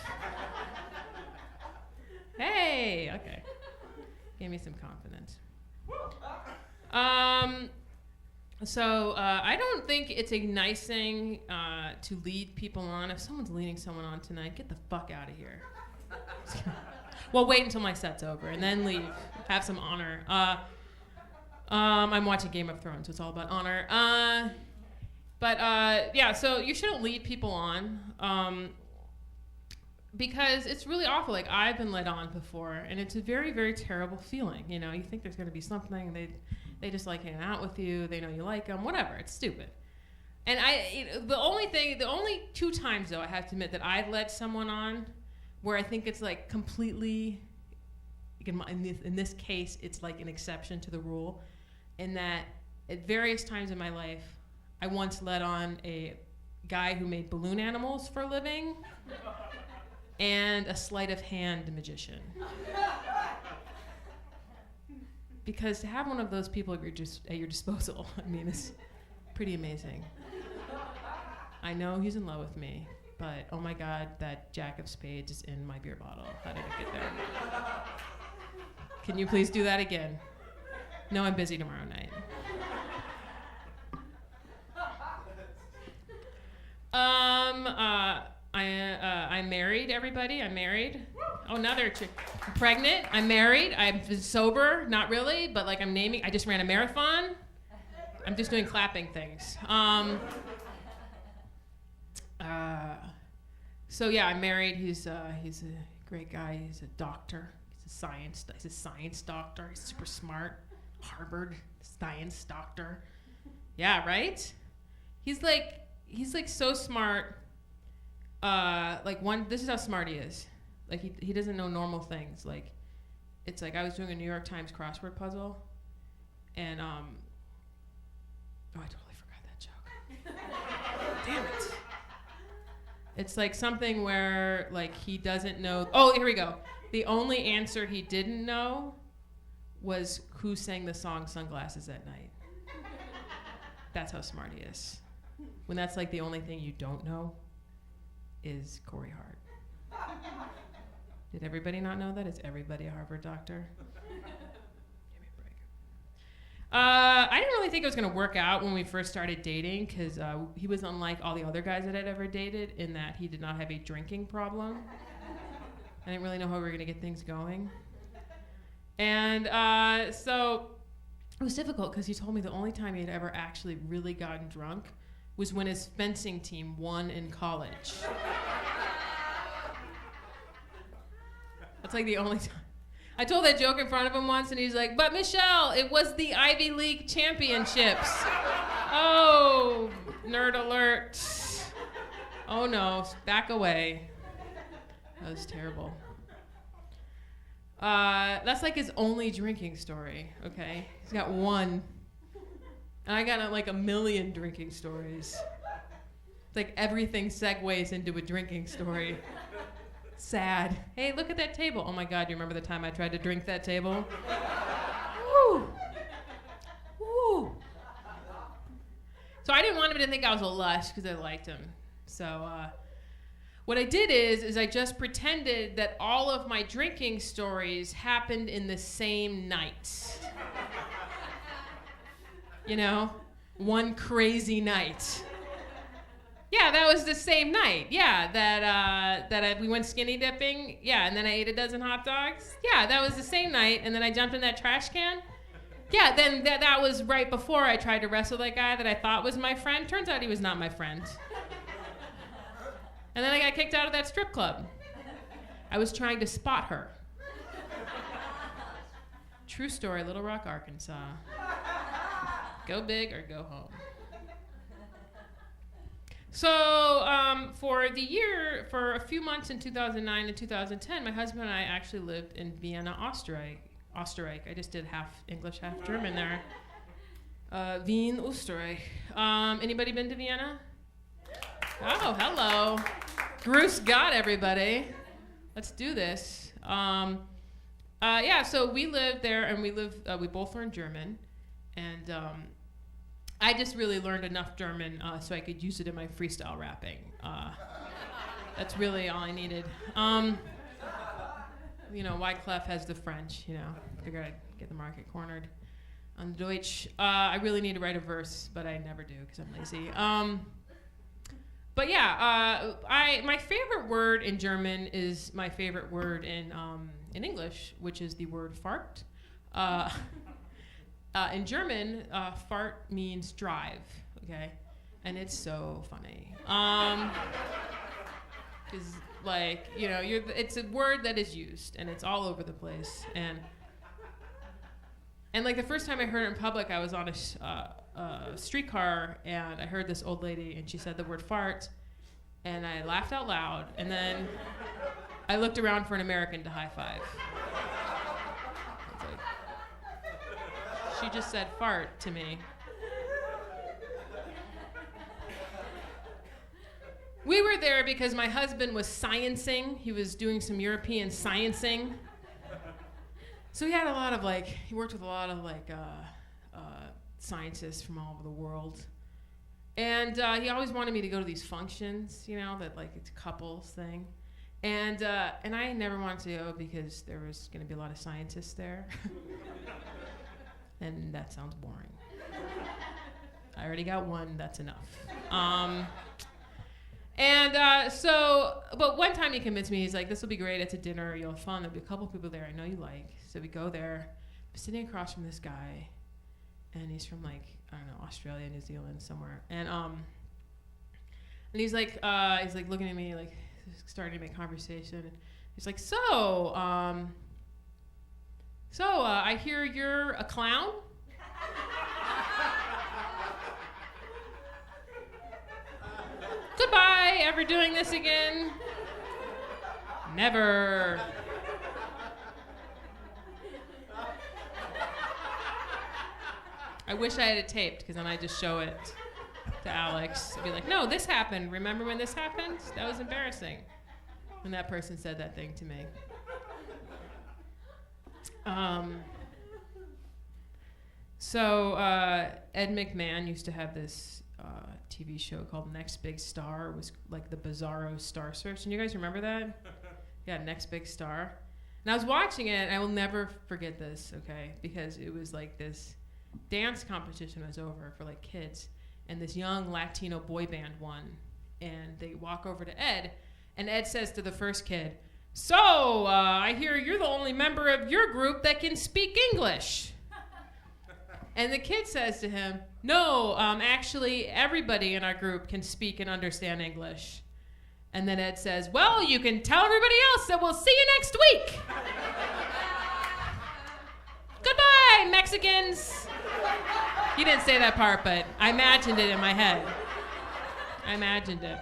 Hey, okay. Gave me some confidence. So I don't think it's a nice thing to lead people on. If someone's leading someone on tonight, get the fuck out of here. Well, wait until my set's over and then leave. Have some honor. I'm watching Game of Thrones, so it's all about honor. Yeah, so you shouldn't lead people on because it's really awful. Like, I've been led on before, and it's a very, very terrible feeling. You know, you think there's going to be something, they just like hanging out with you. They know you like them. Whatever. It's stupid. And the only 2 times though I have to admit that I've led someone on, where I think it's like completely, in this case, it's like an exception to the rule, in that at various times in my life, I once led on a guy who made balloon animals for a living, and a sleight of hand magician. Because to have one of those people at your disposal, I mean, it's pretty amazing. I know he's in love with me, but oh my God, that Jack of Spades is in my beer bottle. How did it get there? Can you please do that again? No, I'm busy tomorrow night. I'm married, everybody. I'm married. Oh, now they're pregnant. I'm married. I'm sober. Not really, but like I just ran a marathon. I'm just doing clapping things. So yeah, I'm married. He's a great guy. He's a doctor. He's a science doctor. He's super smart. Harvard science doctor. Yeah, right? He's like so smart. This is how smart he is. Like he doesn't know normal things. Like it's like I was doing a New York Times crossword puzzle, and oh, I totally forgot that joke. Damn it. It's like something where like he doesn't know. Oh, here we go. The only answer he didn't know was who sang the song Sunglasses at Night. That's how smart he is. When that's like the only thing you don't know is Corey Hart. Did everybody not know that? Is everybody a Harvard doctor? Give me a break. I didn't really think it was going to work out when we first started dating because he was unlike all the other guys that I'd ever dated in that he did not have a drinking problem. I didn't really know how we were going to get things going. And so it was difficult because he told me the only time he had ever actually really gotten drunk was when his fencing team won in college. That's like the only time. I told that joke in front of him once, and he's like, "But Michelle, it was the Ivy League championships." Oh, nerd alert. Oh no, back away. That was terrible. That's like his only drinking story, okay? He's got one. And I got like a million drinking stories. It's like everything segues into a drinking story. Sad. Hey, look at that table. Oh my God, you remember the time I tried to drink that table? Woo! Woo! So I didn't want him to think I was a lush because I liked him. So what I did is I just pretended that all of my drinking stories happened in the same night. You know, one crazy night. Yeah, that was the same night. Yeah, we went skinny dipping. Yeah, and then I ate a dozen hot dogs. Yeah, that was the same night. And then I jumped in that trash can. Yeah, then that was right before I tried to wrestle that guy that I thought was my friend. Turns out he was not my friend. And then I got kicked out of that strip club. I was trying to spot her. True story, Little Rock, Arkansas. Go big or go home. So for a few months in 2009 and 2010, my husband and I actually lived in Vienna, Österreich. I just did half English, half German there. Wien, Österreich. Anybody been to Vienna? Oh, hello. Grüß Gott, everybody. Let's do this. Yeah, so we lived there, and we both learned German, and I just really learned enough German so I could use it in my freestyle rapping. That's really all I needed. Wyclef has the French, figured I'd get the market cornered on the Deutsch. I really need to write a verse, but I never do because I'm lazy. But yeah, my favorite word in German is my favorite word in English, which is the word fart. In German, fart means drive, okay? And it's so funny. Because, it's a word that is used, and it's all over the place. And like the first time I heard it in public, I was on a streetcar, and I heard this old lady, and she said the word fart, and I laughed out loud, and then I looked around for an American to high five. She just said fart to me. We were there because my husband was sciencing. He was doing some European sciencing. So he had he worked with a lot of scientists from all over the world. And he always wanted me to go to these functions, that it's a couples thing. And I never wanted to go because there was going to be a lot of scientists there. And that sounds boring. I already got one, that's enough. But one time he convinced me, he's like, this will be great, it's a dinner, you'll have fun, there'll be a couple people there I know you like. So we go there, I'm sitting across from this guy, and he's from Australia, New Zealand, somewhere. And he's like looking at me, starting to make conversation. He's like, so I hear you're a clown? Goodbye, ever doing this again? Never. I wish I had it taped, because then I'd just show it to Alex. I'd be like, no, this happened. Remember when this happened? That was embarrassing. And that person said that thing to me. So Ed McMahon used to have this TV show called Next Big Star. It was like the Bizarro Star Search. And you guys remember that? Yeah, Next Big Star. And I was watching it, and I will never forget this, okay? Because it was like this dance competition was over for like kids. And this young Latino boy band won. And they walk over to Ed, and Ed says to the first kid, so, I hear you're the only member of your group that can speak English. And the kid says to him, no, actually, everybody in our group can speak and understand English. And then Ed says, well, you can tell everybody else that we'll see you next week. Goodbye, Mexicans. He didn't say that part, but I imagined it in my head. I imagined it.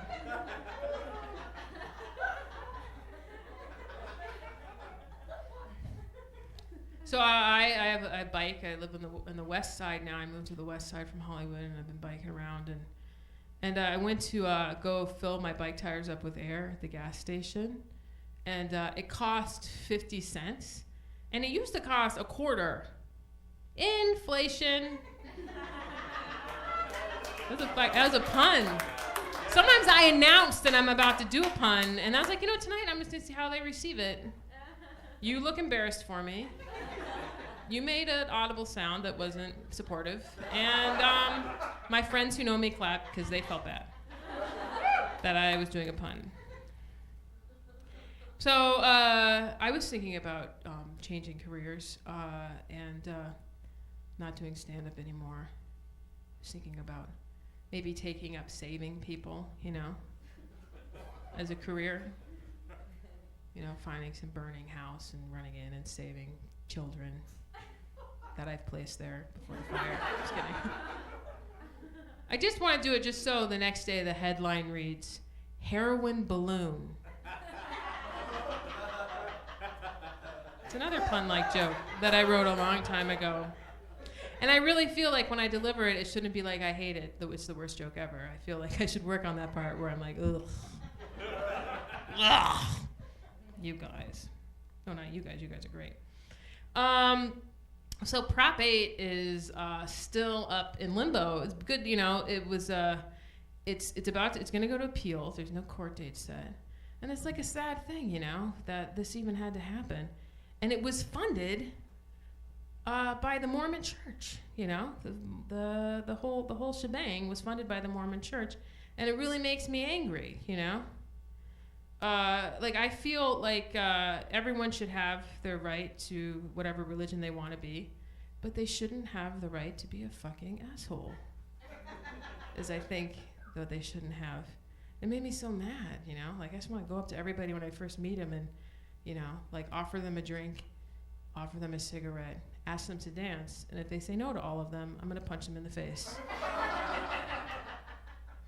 So I have a bike. I live in the west side now. I moved to the west side from Hollywood, and I've been biking around. And I went to go fill my bike tires up with air at the gas station, and it cost 50 cents, and it used to cost a quarter. Inflation. That was a pun. Sometimes I announce that I'm about to do a pun, and I was like, tonight I'm just gonna see how they receive it. You look embarrassed for me. You made an audible sound that wasn't supportive. And my friends who know me clapped because they felt bad that I was doing a pun. So I was thinking about changing careers and not doing stand-up anymore. I was thinking about maybe taking up saving people, as a career. Finding some burning house and running in and saving children that I've placed there before the fire. Just kidding. I just want to do it just so the next day the headline reads, Heroin Balloon. It's another pun-like joke that I wrote a long time ago. And I really feel like when I deliver it, it shouldn't be like I hate it, though it's the worst joke ever. I feel like I should work on that part where I'm like, ugh. Ugh. You guys. No, not you guys. You guys are great. So Prop 8 is still up in limbo. It's good, it was, it's going to go to appeals. There's no court date set. And it's like a sad thing, that this even had to happen. And it was funded by the Mormon Church, the whole shebang was funded by the Mormon Church. And it really makes me angry, I feel like everyone should have their right to whatever religion they want to be, but they shouldn't have the right to be a fucking asshole. As I think that they shouldn't have. It made me so mad, I just want to go up to everybody when I first meet them and, offer them a drink, offer them a cigarette, ask them to dance, and if they say no to all of them, I'm going to punch them in the face.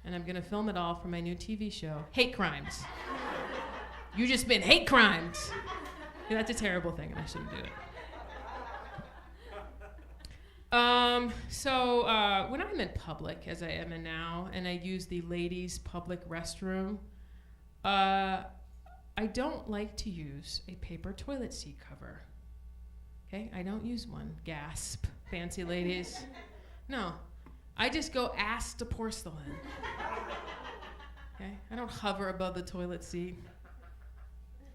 And I'm going to film it all for my new TV show, Hate Crimes. You just been hate crimes. Yeah, that's a terrible thing, and I shouldn't do it. So when I'm in public, as I am in now, and I use the ladies' public restroom, I don't like to use a paper toilet seat cover. Okay, I don't use one. Gasp, fancy ladies. No, I just go ass to porcelain. Okay, I don't hover above the toilet seat.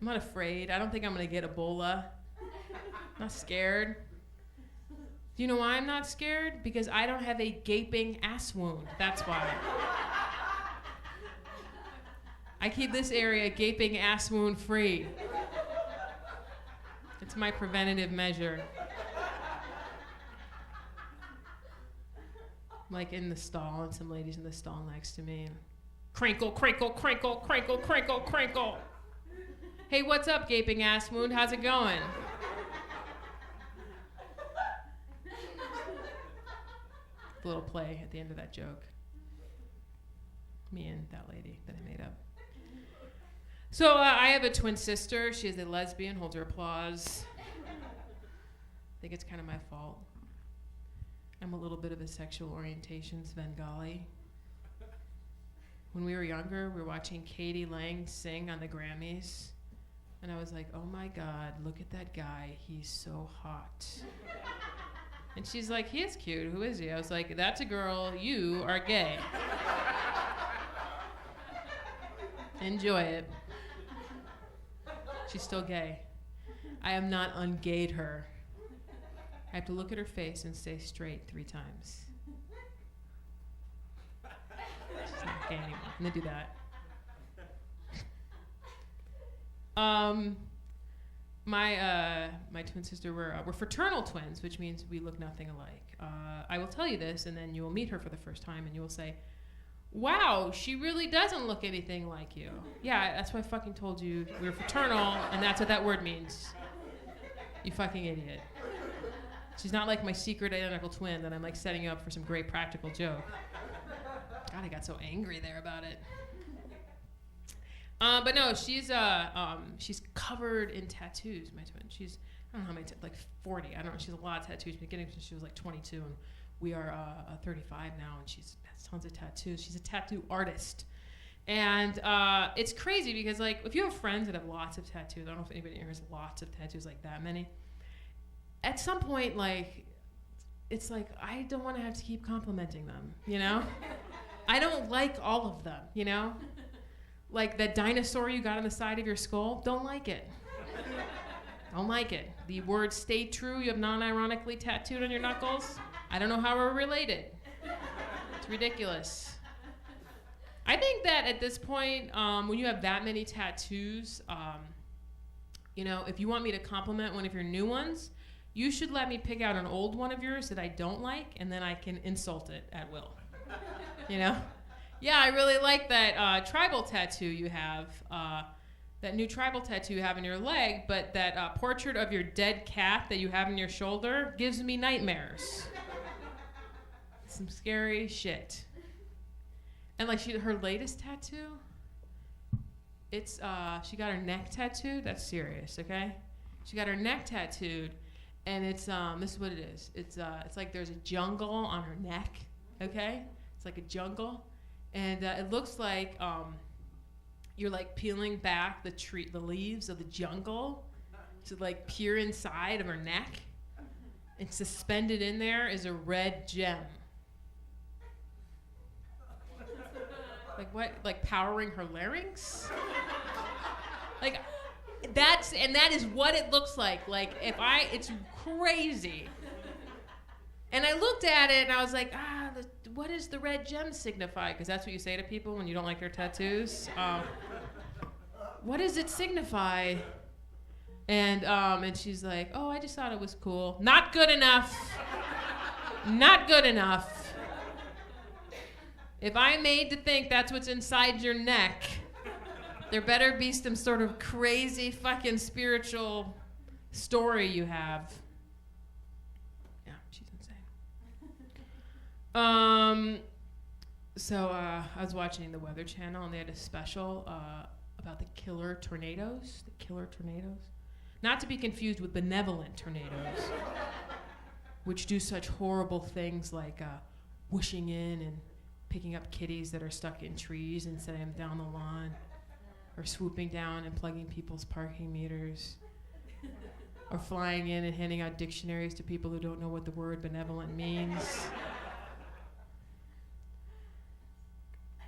I'm not afraid. I don't think I'm going to get Ebola. I'm not scared. Do you know why I'm not scared? Because I don't have a gaping ass wound. That's why. I keep this area gaping ass wound free. It's my preventative measure. I'm like in the stall, and some ladies in the stall next to me. And crinkle, crinkle, crinkle, crinkle, crinkle, crinkle. Hey, what's up, gaping ass wound? How's it going? A little play at the end of that joke. Me and that lady that I made up. So I have a twin sister. She is a lesbian. Holds her applause. I think it's kind of my fault. I'm a little bit of a sexual orientation Svengali. When we were younger, we were watching Katie Lang sing on the Grammys. And I was like, oh my God, look at that guy. He's so hot. And she's like, he is cute. Who is he? I was like, that's a girl. You are gay. Enjoy it. She's still gay. I am not ungayed her. I have to look at her face and stay straight 3 times. She's not gay anymore. I'm gonna do that. My twin sister, we're fraternal twins, which means we look nothing alike. I will tell you this, and then you will meet her for the first time, and you will say, wow, she really doesn't look anything like you. Yeah, that's why I fucking told you we were fraternal, and that's what that word means. You fucking idiot. She's not like my secret identical twin that I'm like setting you up for some great practical joke. God, I got so angry there about it. But no, she's covered in tattoos, my twin. She's, I don't know how many, like 40. I don't know, she has a lot of tattoos, beginning since she was like 22, and we are 35 now, and she's has tons of tattoos. She's a tattoo artist. And it's crazy because, like, if you have friends that have lots of tattoos, I don't know if anybody here has lots of tattoos, like that many, at some point, like, it's like, I don't want to have to keep complimenting them, you know? I don't like all of them, you know? Like that dinosaur you got on the side of your skull, don't like it. Don't like it. The word stay true you have non-ironically tattooed on your knuckles, I don't know how we're related. It's ridiculous. I think that at this point, when you have that many tattoos, you know, if you want me to compliment one of your new ones, you should let me pick out an old one of yours that I don't like, and then I can insult it at will. You know? Yeah, I really like that tribal tattoo you have, that new tribal tattoo you have in your leg, but that portrait of your dead cat that you have in your shoulder gives me nightmares. Some scary shit. And like her latest tattoo, it's she got her neck tattooed. That's serious, okay? She got her neck tattooed, and it's this is what it is. It's like there's a jungle on her neck, okay? It's like a jungle, and it looks like you're like peeling back the leaves of the jungle to like peer inside of her neck, and suspended in there is a red gem. Like what? Like powering her larynx? Like that is what it looks like. Like it's crazy. And I looked at it and I was like, what does the red gem signify? Because that's what you say to people when you don't like their tattoos. What does it signify? And she's like, oh, I just thought it was cool. Not good enough. Not good enough. If I'm made to think that's what's inside your neck, there better be some sort of crazy fucking spiritual story you have. Yeah, she's insane. So I was watching the Weather Channel, and they had a special about the killer tornadoes. The killer tornadoes. Not to be confused with benevolent tornadoes, which do such horrible things like whooshing in and picking up kitties that are stuck in trees and setting them down the lawn, or swooping down and plugging people's parking meters, or flying in and handing out dictionaries to people who don't know what the word benevolent means.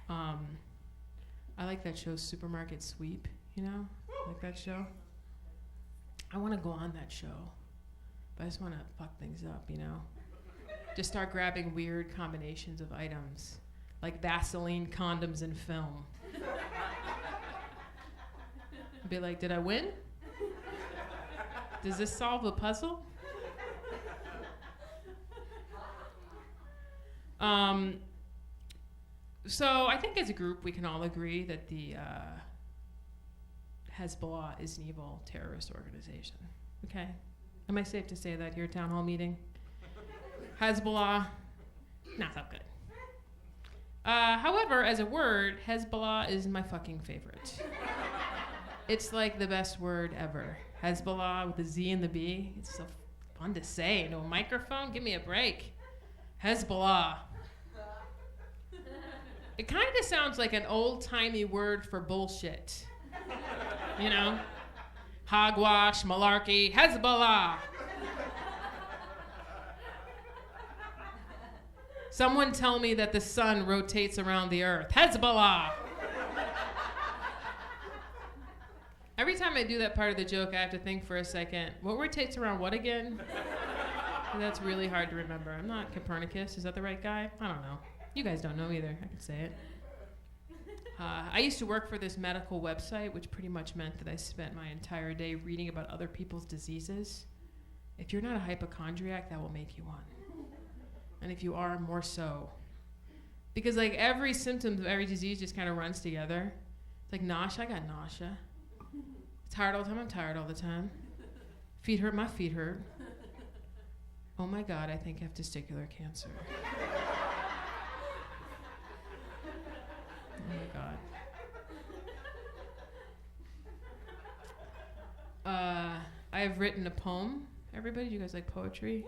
I like that show, Supermarket Sweep, you know? Like that show? I want to go on that show, but I just want to fuck things up, you know? Just start grabbing weird combinations of items, like Vaseline condoms and film. Be like, did I win? Does this solve a puzzle? So I think as a group we can all agree that the Hezbollah is an evil terrorist organization. Okay? Am I safe to say that here at Town Hall meeting? Hezbollah, not so good. However, as a word, Hezbollah is my fucking favorite. It's like the best word ever. Hezbollah with the Z and the B. It's so fun to say. No microphone? Give me a break. Hezbollah. It kind of sounds like an old-timey word for bullshit. You know? Hogwash, malarkey, Hezbollah. Someone tell me that the sun rotates around the earth. Hezbollah. Every time I do that part of the joke, I have to think for a second, what rotates around what again? And that's really hard to remember. I'm not Copernicus. Is that the right guy? I don't know. You guys don't know either. I can say it. I used to work for this medical website, which pretty much meant that I spent my entire day reading about other people's diseases. If you're not a hypochondriac, that will make you one. And if you are, more so. Because like every symptom of every disease just kind of runs together. It's like nausea, I got nausea. Tired all the time, I'm tired all the time. Feet hurt, my feet hurt. Oh my God, I think I have testicular cancer. Oh my God. I have written a poem. Everybody, do you guys like poetry?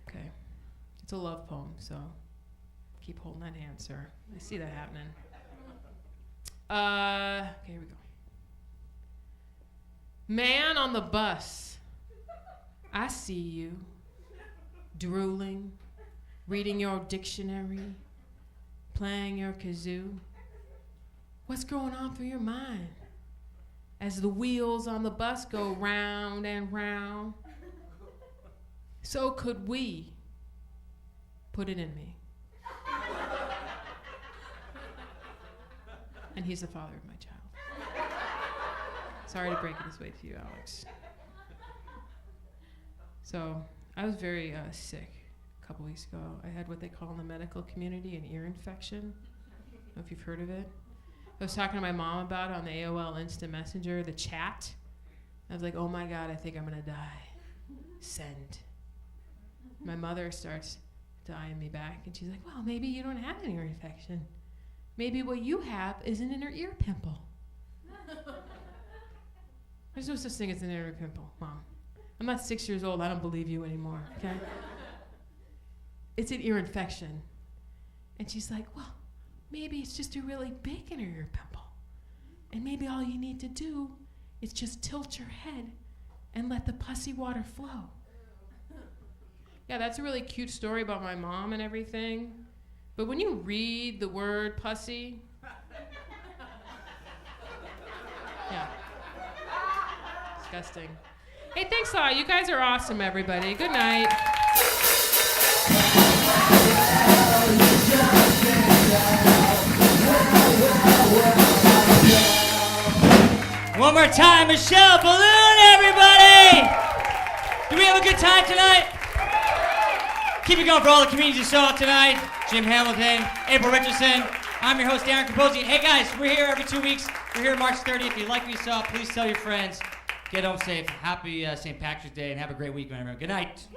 Okay. It's a love poem, so keep holding that hand, sir. I see that happening. Okay, here we go. Man on the bus, I see you, drooling, reading your dictionary, playing your kazoo. What's going on through your mind as the wheels on the bus go round and round? So could we put it in me? And he's the father of my child. Sorry to break it this way to you, Alex. So I was very sick a couple weeks ago. I had what they call in the medical community an ear infection. I don't know if you've heard of it. I was talking to my mom about it on the AOL Instant Messenger, the chat. I was like, oh my God, I think I'm gonna die. Send. My mother starts eyeing me back, and she's like, well, maybe you don't have an ear infection. Maybe what you have is an inner ear pimple. There's no such thing as an inner pimple, Mom. I'm not 6 years old. I don't believe you anymore, okay? It's an ear infection. And she's like, well, maybe it's just a really big inner ear pimple. And maybe all you need to do is just tilt your head and let the pussy water flow. Yeah, that's a really cute story about my mom and everything. But when you read the word pussy, yeah. Disgusting. Hey, thanks a lot. You guys are awesome, everybody. Good night. One more time, Michelle Biloon, everybody! Did we have a good time tonight? Keep it going for all the comedians you saw tonight. Jim Hamilton, April Richardson. I'm your host, Darren CAPOZZI. Hey guys, we're here every 2 weeks. We're here March 30th. If you like what you saw, please tell your friends. Get home safe. Happy St. Patrick's Day and have a great weekend, everyone. Good night.